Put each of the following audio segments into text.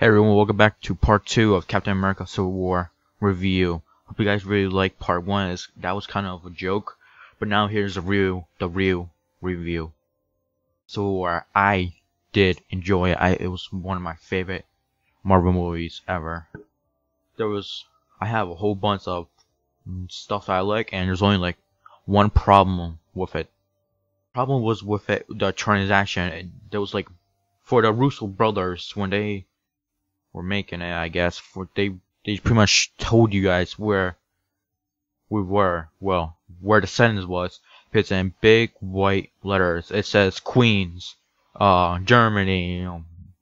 Hey everyone, welcome back to part 2 of Captain America Civil War review. Hope you guys really liked part 1. That was kind of a joke, but now here's the real review. Civil War, I did enjoy it. It was one of my favorite Marvel movies ever. I have a whole bunch of stuff that I like, and there's only like one problem with it. Problem was with it, the transaction. There was like, for the Russo brothers, when they were making it, I guess, they pretty much told you guys where we were, well, where the sentence was. It's in big white letters. It says Queens, Germany,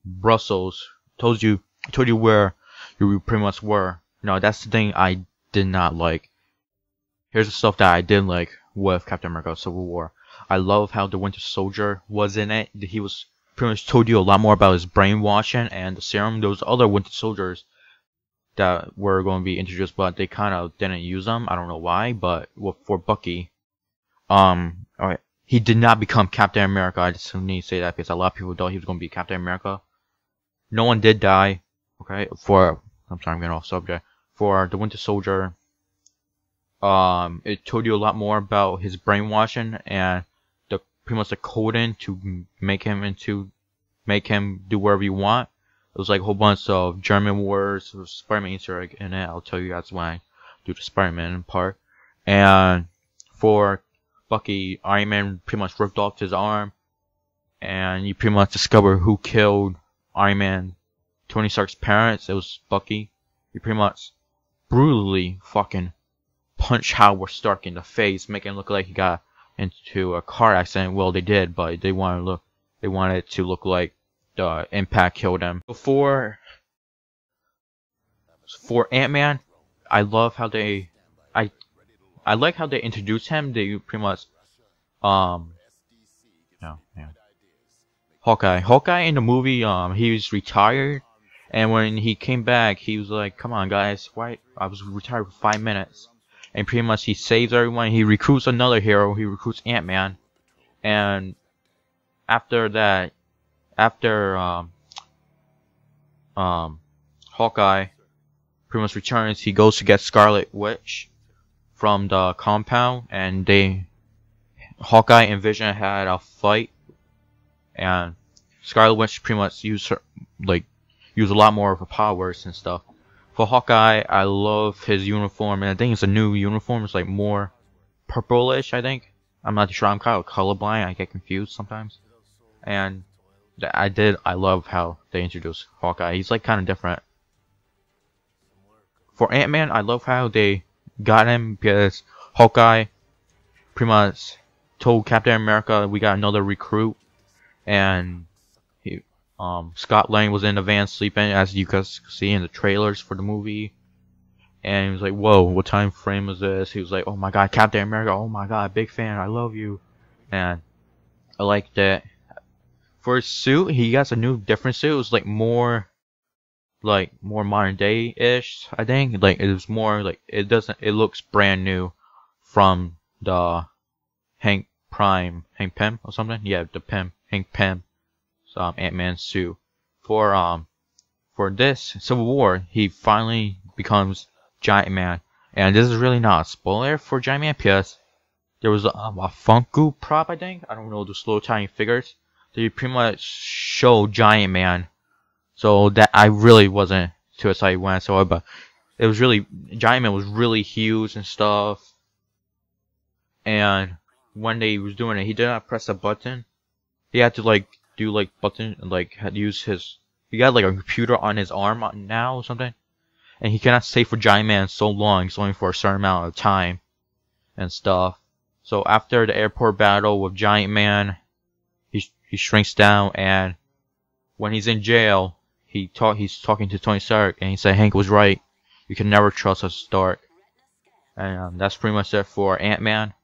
Brussels. Told you where you pretty much were. No, that's the thing I did not like. Here's the stuff that I did like with Captain America Civil War. I love how the Winter Soldier was in it. He was pretty much told you a lot more about his brainwashing and the serum. Those other Winter Soldiers that were going to be introduced, but they kind of didn't use them. I don't know why, but for Bucky, alright, he did not become Captain America. I just need to say that because a lot of people thought he was going to be Captain America. No one did die. Okay, I'm sorry, I'm getting off subject. For the Winter Soldier, it told you a lot more about his brainwashing and pretty much the coding to make him do whatever you want. It was like a whole bunch of German words, Spider-Man Easter egg in it. I'll tell you guys when I do the Spider-Man part. And for Bucky, Iron Man pretty much ripped off his arm, and you pretty much discover who killed Iron Man, Tony Stark's parents. It was Bucky. He pretty much brutally fucking punched Howard Stark in the face, making him look like he got into a car accident. Well, they did, but they wanted it to look like the impact killed him. For Ant-Man, I love how I like how they introduced him. They pretty much Hawkeye in the movie, he was retired, and when he came back, he was like, "Come on, guys, why I was retired for 5 minutes." And pretty much he saves everyone. He recruits another hero. He recruits Ant-Man. And after that, Hawkeye pretty much returns, he goes to get Scarlet Witch from the compound, and Hawkeye and Vision had a fight, and Scarlet Witch pretty much used a lot more of her powers and stuff. For Hawkeye, I love his uniform, and I think it's a new uniform. It's like more purplish, I think. I'm not sure. I'm kind of colorblind. I get confused sometimes. And I love how they introduced Hawkeye. He's like kind of different. For Ant-Man, I love how they got him because Hawkeye pretty much told Captain America we got another recruit, and Scott Lang was in the van sleeping, as you guys see in the trailers for the movie. And he was like, "Whoa, what time frame is this?" He was like, "Oh my god, Captain America, oh my god, big fan, I love you." And I liked it. For his suit, he got a new different suit. It was like more modern day-ish, I think. Like, it was more like, it looks brand new from the Hank Pym or something? Yeah, Hank Pym. Ant-Man suit. For this Civil War, he finally becomes Giant Man, and this is really not a spoiler for Giant Man because there was a Funko prop, I think. I don't know, those little tiny figures. They pretty much show Giant Man, so that I really wasn't too excited when I saw it, but it was really, Giant Man was really huge and stuff. And when they was doing it, he did not press a button. He had to do button and had to use he got like a computer on his arm now or something, and he cannot stay for Giant Man so long. It's only for a certain amount of time and stuff. So after the airport battle with Giant Man, he shrinks down, and when he's in jail, he's talking to Tony Stark, and he said Hank was right. You can never trust a Stark. And that's pretty much it for Ant-Man.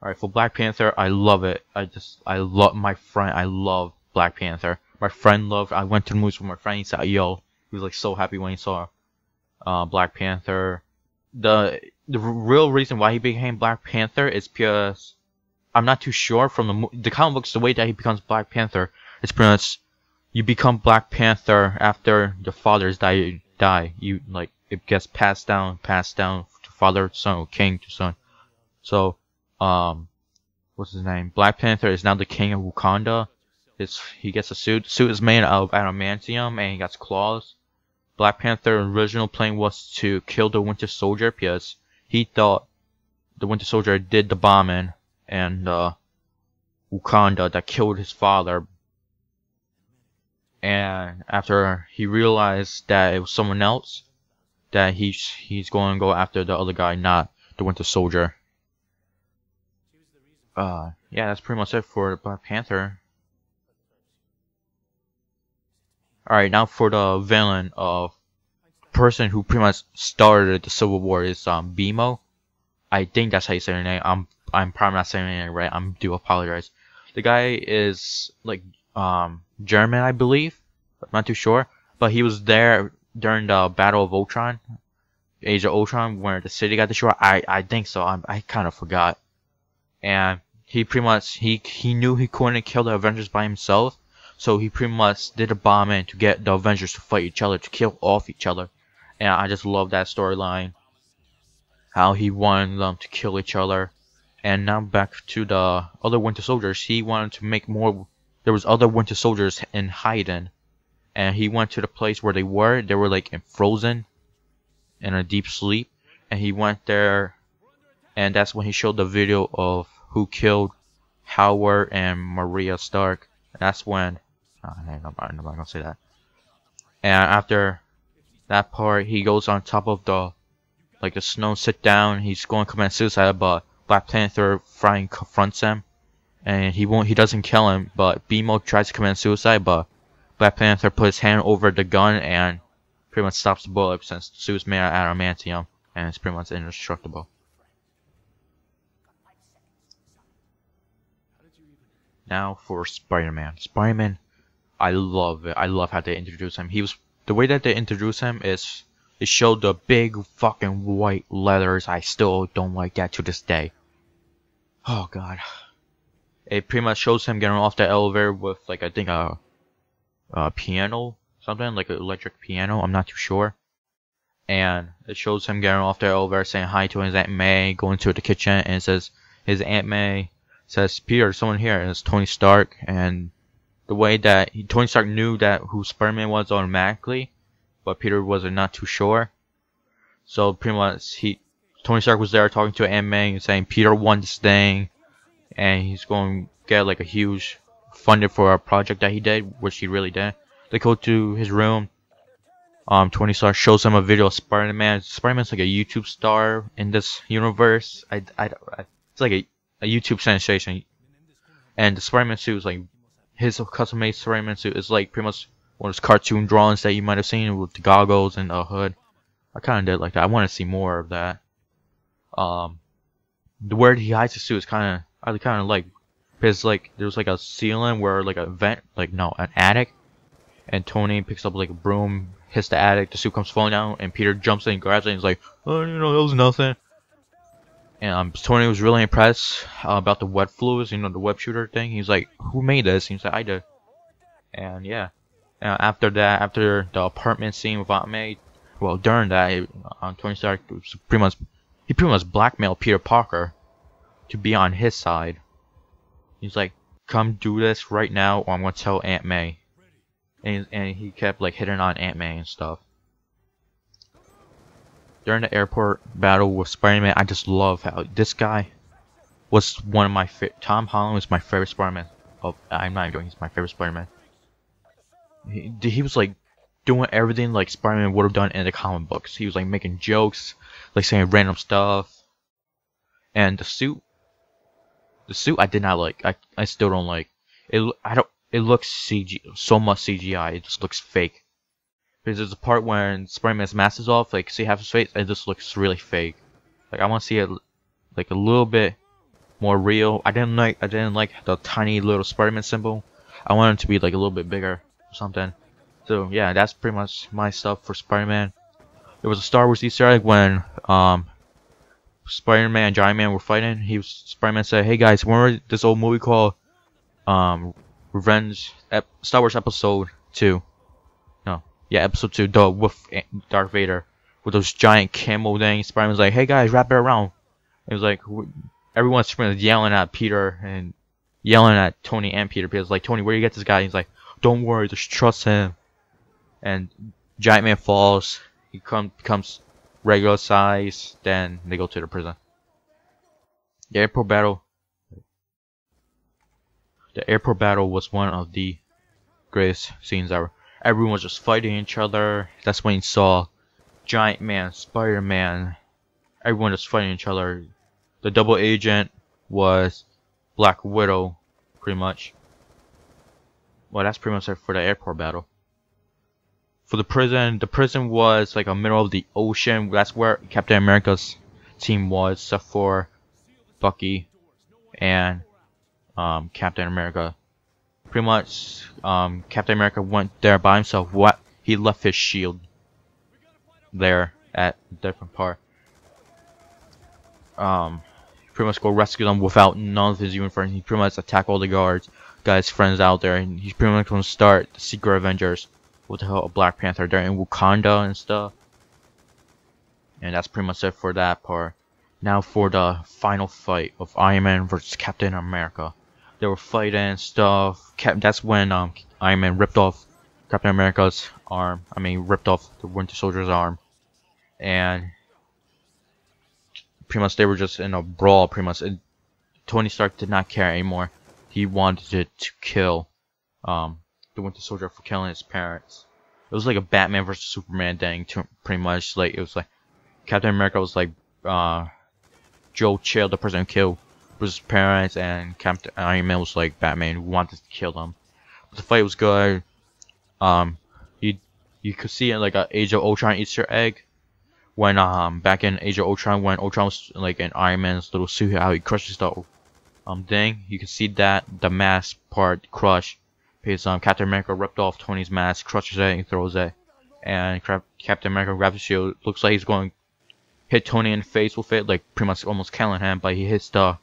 Alright, for Black Panther, I love it. I love Black Panther. My friend I went to the movies with my friend. He said, "Yo," he was like so happy when he saw Black Panther. The real reason why he became Black Panther is because I'm not too sure from the comic books, the way that he becomes Black Panther. It's pretty much you become Black Panther after your fathers die. You like it gets passed down to father to son, or king to son. So what's his name? Black Panther is now the king of Wakanda. He gets a suit. The suit is made out of adamantium and he got claws. Black Panther's original plan was to kill the Winter Soldier because he thought the Winter Soldier did the bombing and Wakanda that killed his father. And after he realized that it was someone else, that he's going to go after the other guy, not the Winter Soldier. Yeah, that's pretty much it for Black Panther. Alright, now for the villain of person who pretty much started the Civil War is BMO. I think that's how you say her name. I'm probably not saying it right. I do apologize. The guy is like German, I believe. I'm not too sure, but he was there during the Battle of Ultron, Age of Ultron, where the city got destroyed. I think so. I kind of forgot. And he pretty much he knew he couldn't kill the Avengers by himself. So he pretty much did a bombing to get the Avengers to fight each other, to kill off each other. And I just love that storyline. How he wanted them to kill each other. And now back to the other Winter Soldiers. He wanted to make more. There was other Winter Soldiers in hiding. And he went to the place where they were. They were like frozen. In a deep sleep. And he went there. And that's when he showed the video of who killed Howard and Maria Stark. And that's when... I'm not gonna say that. And after that part, he goes on top of the snow, sit down. He's going to commit suicide, but Black Panther finally confronts him, and he doesn't kill him. But BMO tries to commit suicide, but Black Panther puts his hand over the gun and pretty much stops the bullet since the suit's made out of adamantium and it's pretty much indestructible. Now for Spider-Man. Spider-Man, I love it. I love how they introduce him. The way that they introduce him is it showed the big fucking white letters. I still don't like that to this day. Oh god. It pretty much shows him getting off the elevator with I think a piano, something like an electric piano. I'm not too sure. And it shows him getting off the elevator, saying hi to his Aunt May, going to the kitchen, and it says his Aunt May says, "Peter, someone here," and it's Tony Stark. And the way that Tony Stark knew that who Spider-Man was automatically, but Peter wasn't not too sure. So pretty much Tony Stark was there talking to Aunt May and saying Peter won this thing, and he's going to get a huge funding for a project that he did, which he really did. They go to his room. Tony Stark shows him a video of Spider-Man. Spider-Man's like a YouTube star in this universe. It's like a YouTube sensation. And the Spider-Man suit is his custom-made Spider-Man suit is pretty much one of those cartoon drawings that you might have seen with the goggles and the hood. I kind of did like that. I want to see more of that. The where he hides the suit is I kind of like, because there's a ceiling where a vent, an attic, and Tony picks up a broom, hits the attic, the suit comes falling down, and Peter jumps in and grabs it, and he's like, "Oh, that was nothing." And Tony was really impressed about the web fluids, the web shooter thing. He's like, "Who made this?" He's like, "I did." And yeah, after that, after the apartment scene with Aunt May, well, during that, Tony Stark was pretty much blackmailed Peter Parker to be on his side. He's like, "Come do this right now, or I'm gonna tell Aunt May." And he kept hitting on Aunt May and stuff. During the airport battle with Spider-Man, I just love how this guy was one of my Tom Holland was my favorite Spider-Man. Oh, I'm not even joking. He's my favorite Spider-Man. He was doing everything Spider-Man would have done in the comic books. He was making jokes, saying random stuff. And the suit I did not like. I still don't like. It looks so much CGI. It just looks fake. Because there's a part when Spider-Man's mask is off, see half his face, it just looks really fake. I want to see it a little bit more real. I didn't like the tiny little Spider-Man symbol. I wanted it to be a little bit bigger or something. So yeah, that's pretty much my stuff for Spider-Man. There was a Star Wars Easter egg when Spider-Man and Giant Man were fighting. Spider-Man said, "Hey guys, remember this old movie called Revenge, Star Wars Episode 2. No, yeah, Episode 2, with Darth Vader. With those giant camel things. Spider-Man's like, hey guys, wrap it around. It was like, everyone's yelling at Peter and yelling at Tony and Peter. Peter's like, Tony, where do you get this guy? And he's like, don't worry, just trust him. And Giant Man falls. He becomes regular size. Then they go to the prison. The airport battle. The airport battle was one of the greatest scenes ever. Everyone was just fighting each other. That's when you saw Giant Man, Spider-Man, everyone just fighting each other. The double agent was Black Widow, pretty much. Well, that's pretty much it for the airport battle. For the prison was like a middle of the ocean. That's where Captain America's team was, except for Bucky and Captain America. Pretty much, Captain America went there by himself. He left his shield there at a different part. Pretty much go rescue them without none of his uniform. He pretty much attack all the guys, friends out there, and he's pretty much gonna start the Secret Avengers with the help of Black Panther. They're in Wakanda and stuff. And that's pretty much it for that part. Now for the final fight of Iron Man versus Captain America. They were fighting and stuff. That's when Iron Man ripped off Captain America's arm. I mean, ripped off the Winter Soldier's arm. And pretty much they were just in a brawl. Pretty much, Tony Stark did not care anymore. He wanted to kill the Winter Soldier for killing his parents. It was like a Batman versus Superman thing. Pretty much, like it was like Captain America was like Joe Chill, the person who killed his parents, and Captain Iron Man was like Batman who wanted to kill them. But the fight was good. You could see it like a Age of Ultron Easter egg. When back in Age of Ultron, when Ultron was like in Iron Man's little suit, how he crushes the thing, you can see that the mask part crush, because Captain America ripped off Tony's mask, crushes it, and throws it, and Captain America grabs the shield. Looks like he's going to hit Tony in the face with it, like pretty much almost killing him, but he hits the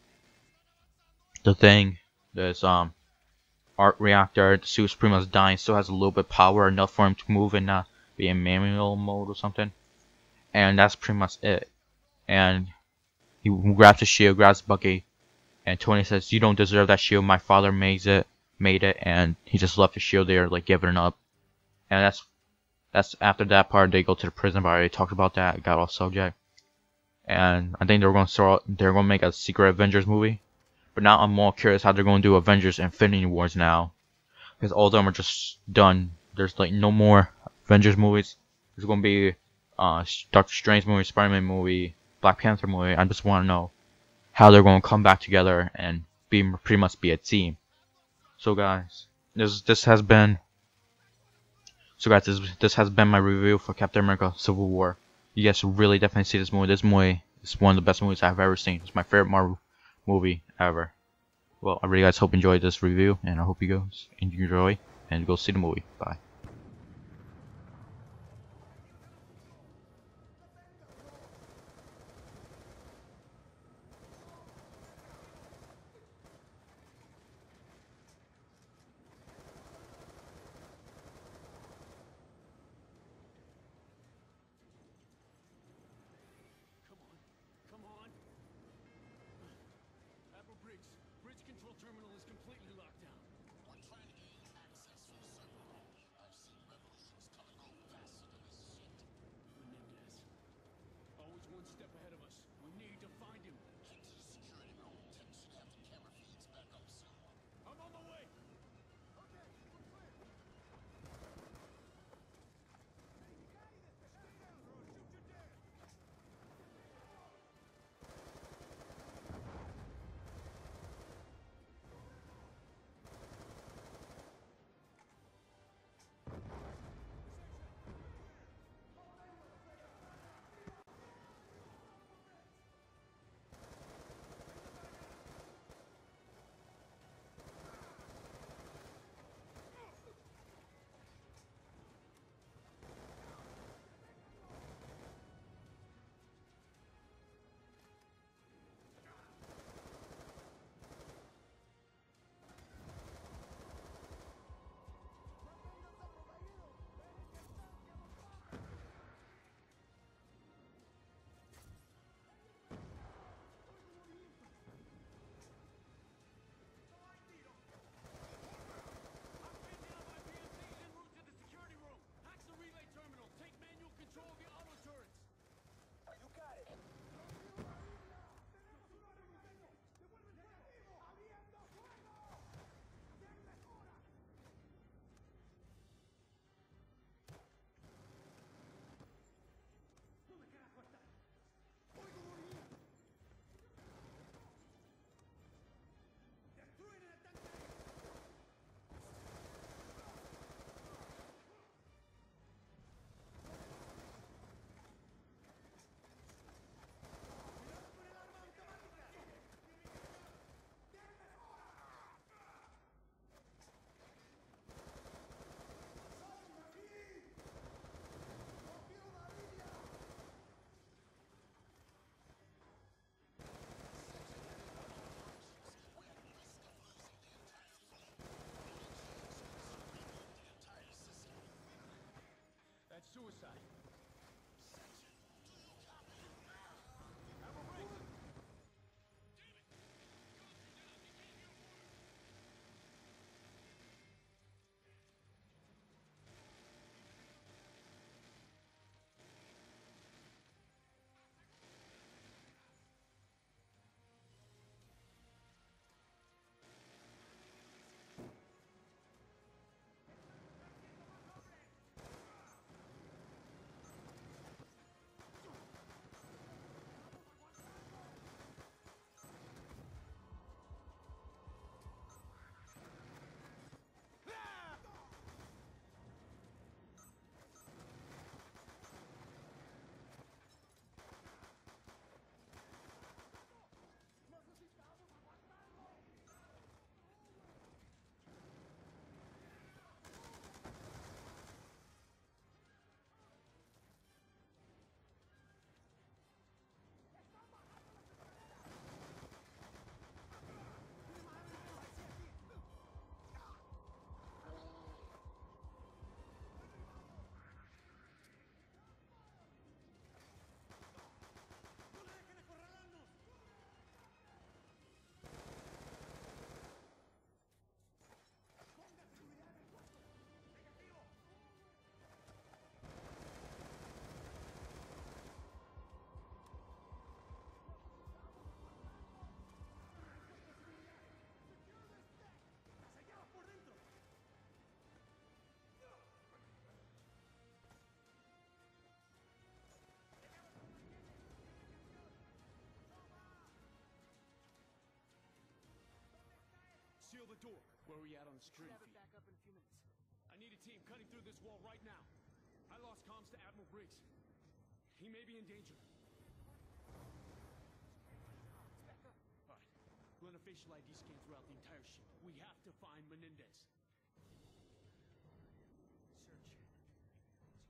thing, this arc reactor. The suit's pretty much dying, still has a little bit of power, enough for him to move and not be in manual mode or something. And that's pretty much it. And he grabs the shield, grabs Bucky, and Tony says, "You don't deserve that shield. My father made it," and he just left the shield there, like giving it up. And that's after that part. They go to the prison. But I already talked about that. I got off subject. And I think they're going to make a Secret Avengers movie. But now I'm more curious how they're going to do Avengers Infinity Wars now, because all of them are just done. There's like no more Avengers movies. There's going to be Doctor Strange movie, Spider-Man movie, Black Panther movie. I just want to know how they're going to come back together and pretty much be a team. So guys, this has been my review for Captain America: Civil War. You guys should really definitely see this movie. This movie is one of the best movies I've ever seen. It's my favorite Marvel movie ever. Well, I really guys hope you enjoyed this review, and I hope you guys enjoy and go see the movie. Bye. Bridge control terminal is completely locked down. We're trying to gain access to the server room. I've seen revolutions come and go faster than this shit. Menendez. Always one step ahead of us. We need to find him. Head to the security room. Tech should have the camera feeds back up soon. I'm on the way. Suicide. Section, do you copy? Admiral Briggs! Damn it! Guns are down. You can't hear a word. Seal the door. Where are we at on the security Have it feed? back up in a few minutes. I need a team cutting through this wall right now. I lost comms to Admiral Briggs. He may be in danger. It's back up. All right. Run a facial ID scan throughout the entire ship. We have to find Menendez. Search.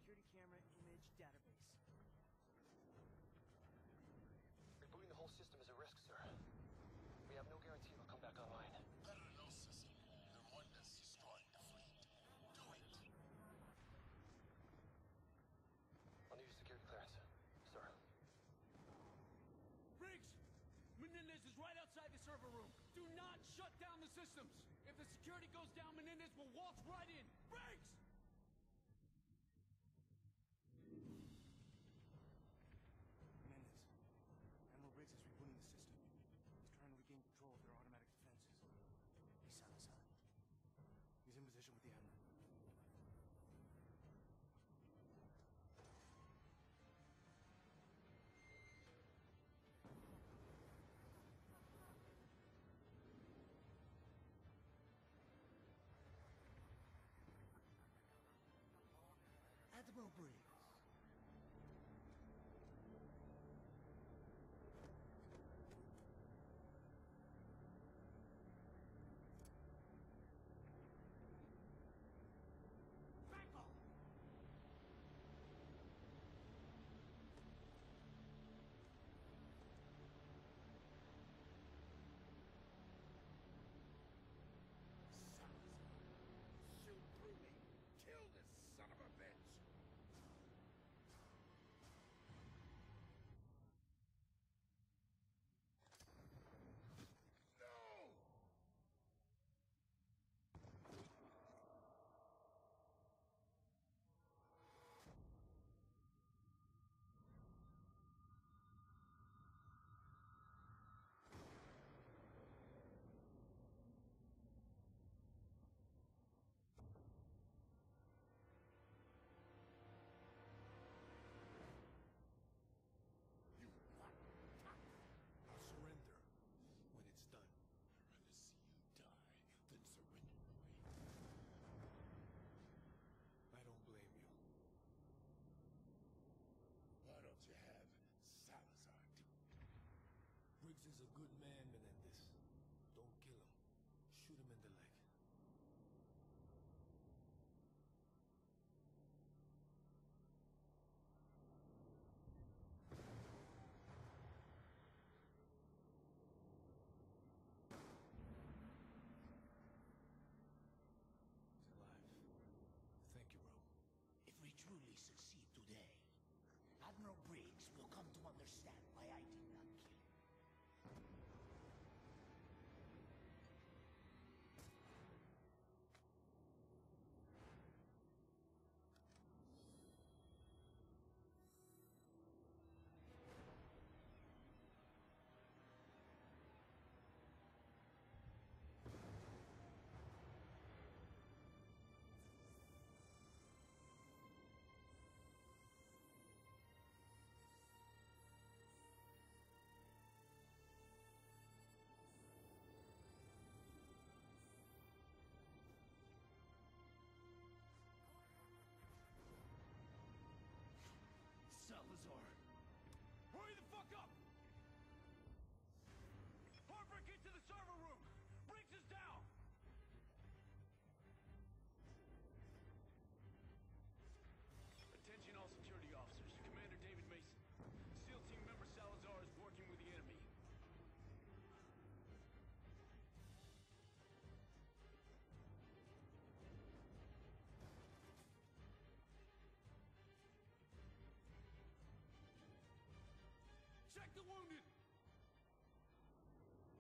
Security camera image database. Rebooting the whole system is a risk, sir. We have no guarantee it'll come back online. Better than no system. The one that's destroying the fleet. Do it. I'll need your security clearance, sir. Briggs! Menendez is right outside the server room. Do not shut down the systems. If the security goes down, Menendez will waltz right in. Briggs! Menendez. Admiral Briggs is rebooting the system. He's trying to regain control of their automatic defenses. He's Salazar. He's in position with the Admiral. Admiral Briggs. Back off! Salazar. Shoot through me. Kill this son of a bitch. No! You what? I'll surrender when it's done. I'd rather see you die than surrender, boy. I don't blame you. Why don't you have Salazar do it? Briggs is a good man, Menendez. Don't kill him. Shoot him in the leg. He's alive. Thank you, bro. If we truly succeed Admiral Briggs will come to understand why I did not kill him. Salazar! Hurry the fuck up! Harper, get to the server room! Briggs is down! Attention all security officers. Commander David Mason. SEAL team member Salazar is working with the enemy. Check the wounded!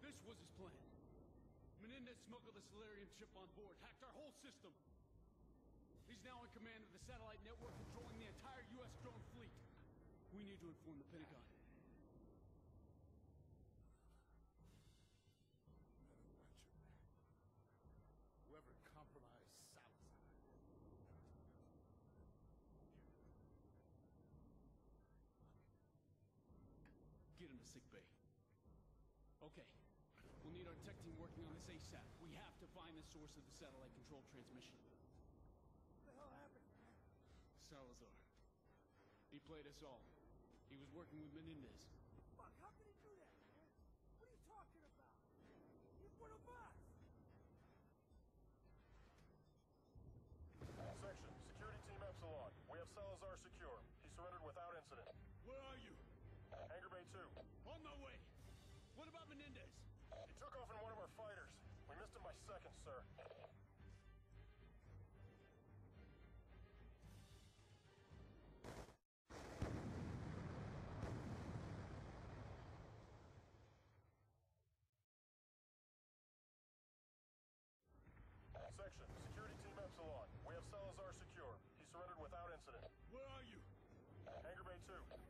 This was his plan. Menendez smuggled the Solarium chip on board, hacked our whole system. He's now in command of the satellite network controlling the entire U.S. drone fleet. We need to inform the Pentagon. Whoever compromised Salazar. Get him to sick bay. Okay. We'll need our tech team working on this ASAP. We have to find the source of the satellite control transmission. What the hell happened, man? Salazar. He played us all. He was working with Menendez. Fuck, how could he do that, man? What are you talking about? He's one of us! Section, Security Team Epsilon. We have Salazar secure. He surrendered without incident. Where are you? Hangar Bay 2. On my way. What about Menendez? He took off in one of our fighters. We missed him by seconds, sir. Section, Security Team Epsilon. We have Salazar secure. He surrendered without incident. Where are you? Hangar Bay 2.